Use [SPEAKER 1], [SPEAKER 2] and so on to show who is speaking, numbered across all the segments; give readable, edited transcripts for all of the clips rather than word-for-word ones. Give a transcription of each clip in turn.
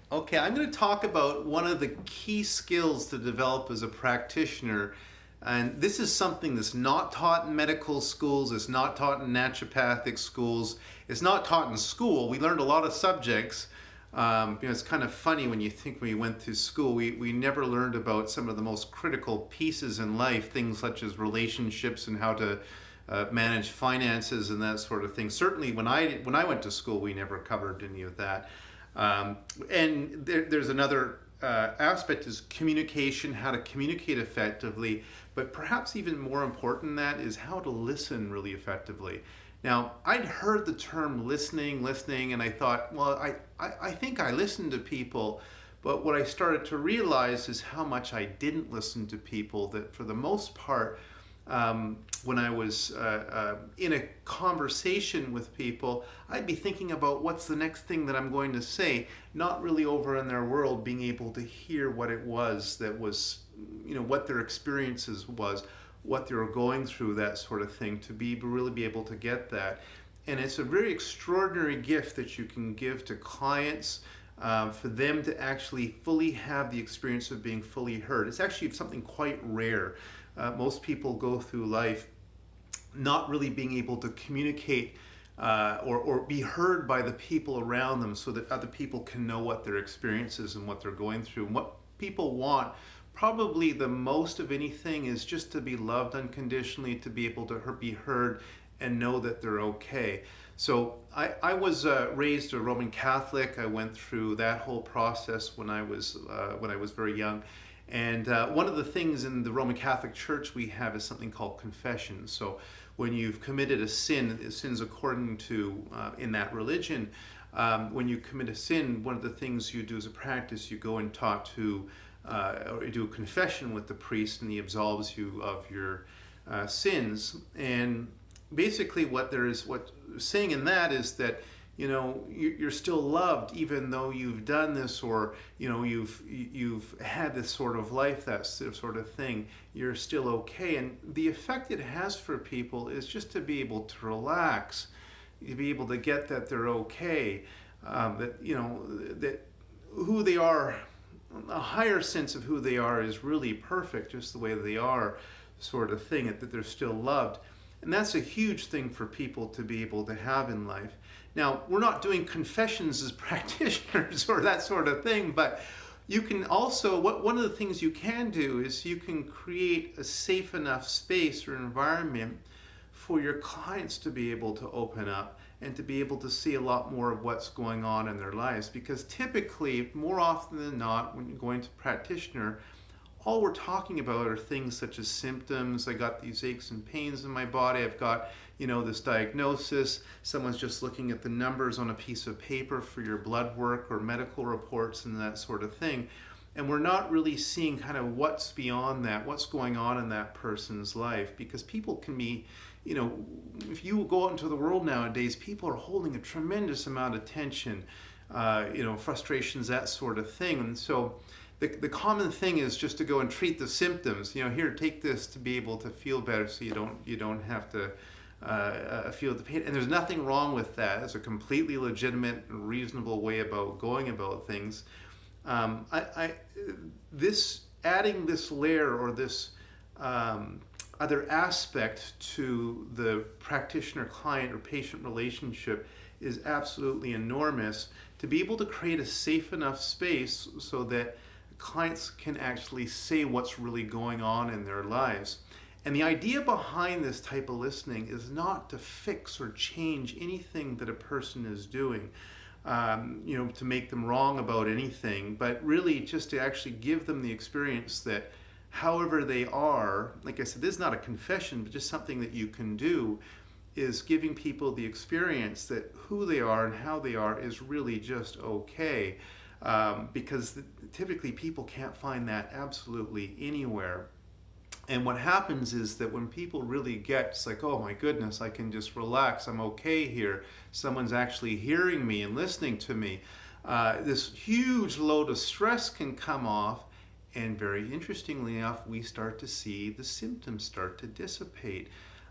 [SPEAKER 1] Okay, I'm going to talk about one of the key skills to develop as a practitioner. And this is something that's not taught in medical schools, it's not taught in naturopathic schools, it's not taught in school. We learned a lot of subjects. It's kind of funny when you think when we went through school, we never learned about some of the most critical pieces in life, things such as relationships and how to manage finances and that sort of thing. Certainly, when I went to school, we never covered any of that. And there's another aspect is communication, how to communicate effectively, but perhaps even more important than that is how to listen really effectively. Now, I'd heard the term listening, and I thought, well, I think I listen to people, but what I started to realize is how much I didn't listen to people, that for the most part, when I was in a conversation with people, I'd be thinking about what's the next thing that I'm going to say, not really over in their world, being able to hear what it was that was, what their experiences was, what they were going through, that sort of thing, to really be able to get that. And it's a very extraordinary gift that you can give to clients, for them to actually fully have the experience of being fully heard. It's actually something quite rare. Most people go through life not really being able to communicate or be heard by the people around them so that other people can know what their experience is and what they're going through. And what people want probably the most of anything is just to be loved unconditionally, to be able to be heard and know that they're okay. So I was raised a Roman Catholic. I went through that whole process when I was very young. And one of the things in the Roman Catholic Church we have is something called confession. So when you've committed a sin, sins according to, in that religion, when you commit a sin, one of the things you do as a practice, you go and talk to, or you do a confession with the priest, and he absolves you of your sins. And basically what saying in that is that you're still loved even though you've done this, or you've had this sort of life, that sort of thing. You're still okay. And the effect it has for people is just to be able to relax, to be able to get that they're okay, that who they are, a higher sense of who they are is really perfect just the way they are, sort of thing, that they're still loved. And that's a huge thing for people to be able to have in life. Now, we're not doing confessions as practitioners or that sort of thing, but you can also, one of the things you can do is you can create a safe enough space or environment for your clients to be able to open up and to be able to see a lot more of what's going on in their lives. Because typically, more often than not, when you're going to practitioner, all we're talking about are things such as symptoms. I got these aches and pains in my body. I've got, this diagnosis. Someone's just looking at the numbers on a piece of paper for your blood work or medical reports and that sort of thing. And we're not really seeing kind of what's beyond that, what's going on in that person's life. Because people can be, if you go out into the world nowadays, people are holding a tremendous amount of tension, frustrations, that sort of thing. And so the common thing is just to go and treat the symptoms. Here, take this to be able to feel better, so you don't have to feel the pain. And there's nothing wrong with that. It's a completely legitimate and reasonable way about going about things. Adding this layer or this other aspect to the practitioner-client or patient relationship is absolutely enormous, to be able to create a safe enough space so that clients can actually say what's really going on in their lives. And the idea behind this type of listening is not to fix or change anything that a person is doing, to make them wrong about anything, but really just to actually give them the experience that however they are, like I said, this is not a confession, but just something that you can do, is giving people the experience that who they are and how they are is really just okay. Because typically people can't find that absolutely anywhere. And what happens is that when people really get, it's like, oh my goodness, I can just relax, I'm okay here, someone's actually hearing me and listening to me, this huge load of stress can come off, and very interestingly enough, we start to see the symptoms start to dissipate,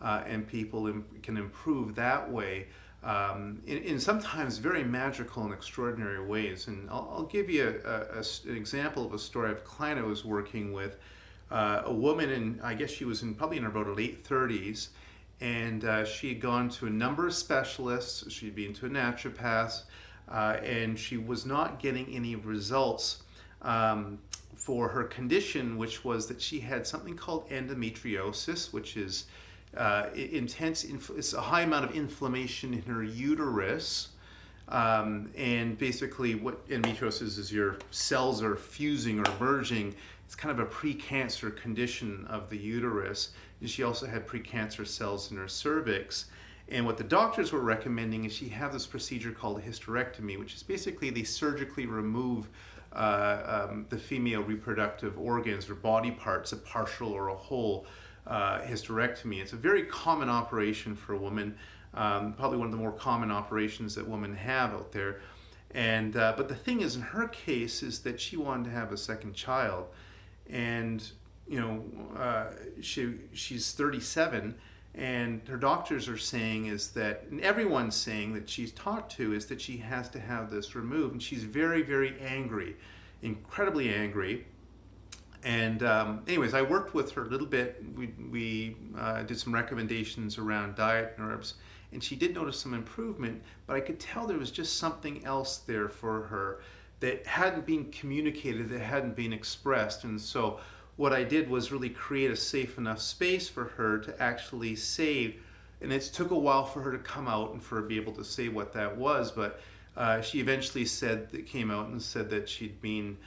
[SPEAKER 1] and people can improve that way. in sometimes very magical and extraordinary ways. And I'll give you an example of a story of a client I was working with, a woman, and I guess she was probably in her about her late 30s, and she had gone to a number of specialists. She'd been to a naturopath, and she was not getting any results for her condition, which was that she had something called endometriosis, which is it's a high amount of inflammation in her uterus. And basically what endometriosis is, your cells are fusing or merging. It's kind of a precancer condition of the uterus. And she also had precancer cells in her cervix. And what the doctors were recommending is she have this procedure called a hysterectomy, which is basically they surgically remove the female reproductive organs or body parts, a partial or a whole hysterectomy. It's a very common operation for a woman, probably one of the more common operations that women have out there. And but the thing is, in her case, is that she wanted to have a second child, and she's 37. And her doctors are saying is that, and everyone's saying that she's talked to, is that she has to have this removed. And she's very, very angry, incredibly angry. And anyways, I worked with her a little bit. We did some recommendations around diet and herbs. And she did notice some improvement, but I could tell there was just something else there for her that hadn't been communicated, that hadn't been expressed. And so what I did was really create a safe enough space for her to actually say, and it took a while for her to come out and for her to be able to say what that was, but she eventually came out and said that she'd been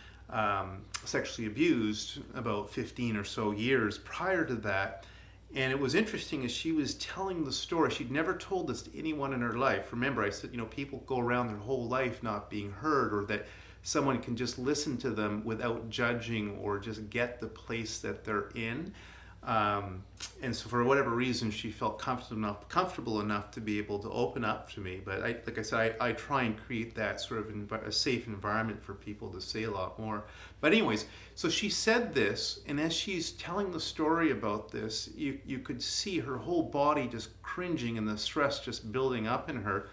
[SPEAKER 1] sexually abused about 15 or so years prior to that. And it was interesting as she was telling the story, she'd never told this to anyone in her life. Remember, I said, people go around their whole life not being heard, or that someone can just listen to them without judging or just get the place that they're in. And so for whatever reason, she felt comfortable enough to be able to open up to me. But like I said, I try and create that sort of a safe environment for people to say a lot more. But anyways, so she said this, and as she's telling the story about this, you could see her whole body just cringing and the stress just building up in her.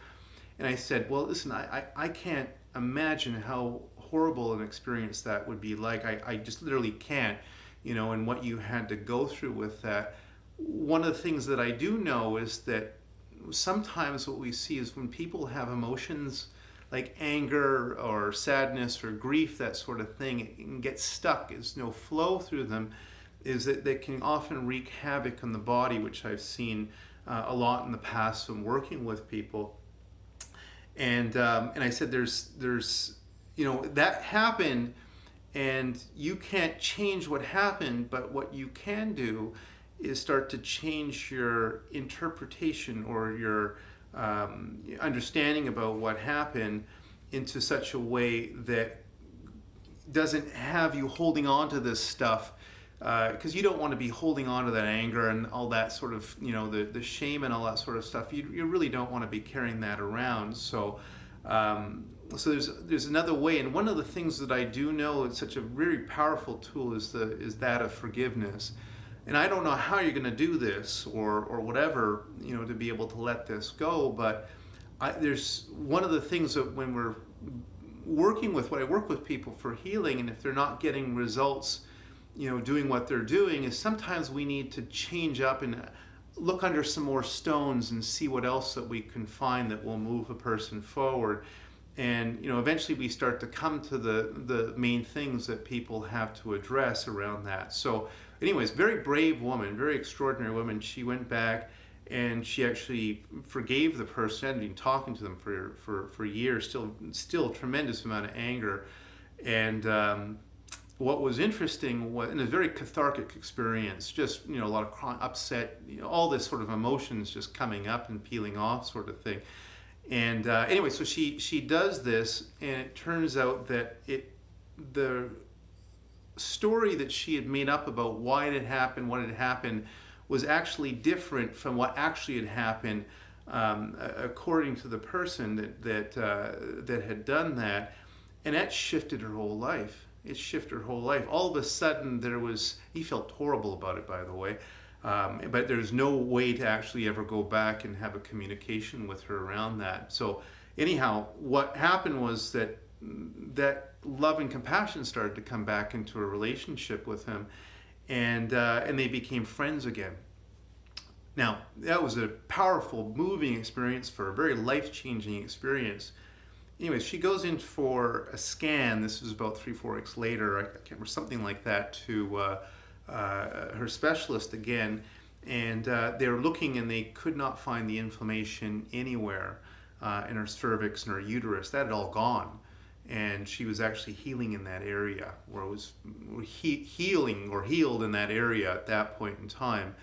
[SPEAKER 1] And I said, well, listen, I can't imagine how horrible an experience that would be like. I just literally can't. And what you had to go through with that. One of the things that I do know is that sometimes what we see is when people have emotions like anger or sadness or grief, that sort of thing, it can get stuck. There's no flow through them, is that they can often wreak havoc on the body, which I've seen a lot in the past from working with people. And I said there's that happened. And you can't change what happened, but what you can do is start to change your interpretation or your understanding about what happened into such a way that doesn't have you holding on to this stuff, because you don't want to be holding on to that anger and all that sort of, the shame and all that sort of stuff. You really don't want to be carrying that around. So there's another way, and one of the things that I do know is such a very powerful tool is that of forgiveness. And I don't know how you're going to do this or whatever, to be able to let this go. But there's one of the things that when we're working with, what I work with people for healing, and if they're not getting results, doing what they're doing, is sometimes we need to change up and look under some more stones and see what else that we can find that will move a person forward. And eventually we start to come to the main things that people have to address around that. So anyways, very brave woman, very extraordinary woman. She went back and she actually forgave the person. I'd been talking to them for years, still tremendous amount of anger. And what was interesting was, and a very cathartic experience, just a lot of upset, all this sort of emotions just coming up and peeling off sort of thing. And anyway, so she does this, and it turns out that the story that she had made up about why it had happened, what had happened, was actually different from what actually had happened, according to the person that had done that, and that shifted her whole life. It shifted her whole life. All of a sudden, he felt horrible about it, by the way. But there's no way to actually ever go back and have a communication with her around that. So anyhow, what happened was that love and compassion started to come back into a relationship with him, and they became friends again. Now, that was a powerful, moving experience, for a very life-changing experience. Anyways, she goes in for a scan. This was about 3-4 weeks later. I can't remember, something like that, to her specialist again. And they were looking, and they could not find the inflammation anywhere in her cervix and her uterus. That had all gone. And she was actually healing in that area, or it was healing or healed in that area at that point in time.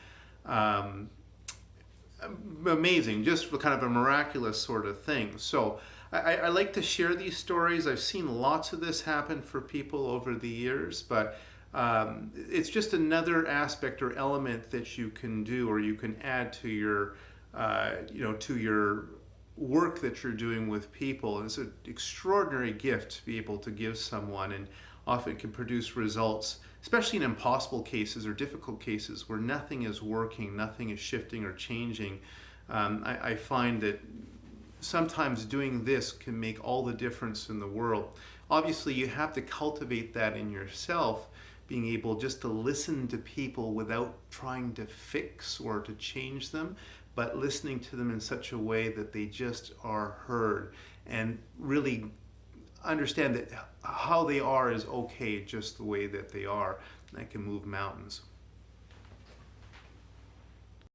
[SPEAKER 1] Amazing, just kind of a miraculous sort of thing. So I like to share these stories. I've seen lots of this happen for people over the years, but it's just another aspect or element that you can do, or you can add to your, to your work that you're doing with people. And it's an extraordinary gift to be able to give someone, and often can produce results, especially in impossible cases or difficult cases where nothing is working, nothing is shifting or changing. I find that sometimes doing this can make all the difference in the world. Obviously, you have to cultivate that in yourself, being able just to listen to people without trying to fix or to change them, but listening to them in such a way that they just are heard, and really understand that how they are is okay just the way that they are. And that can move mountains.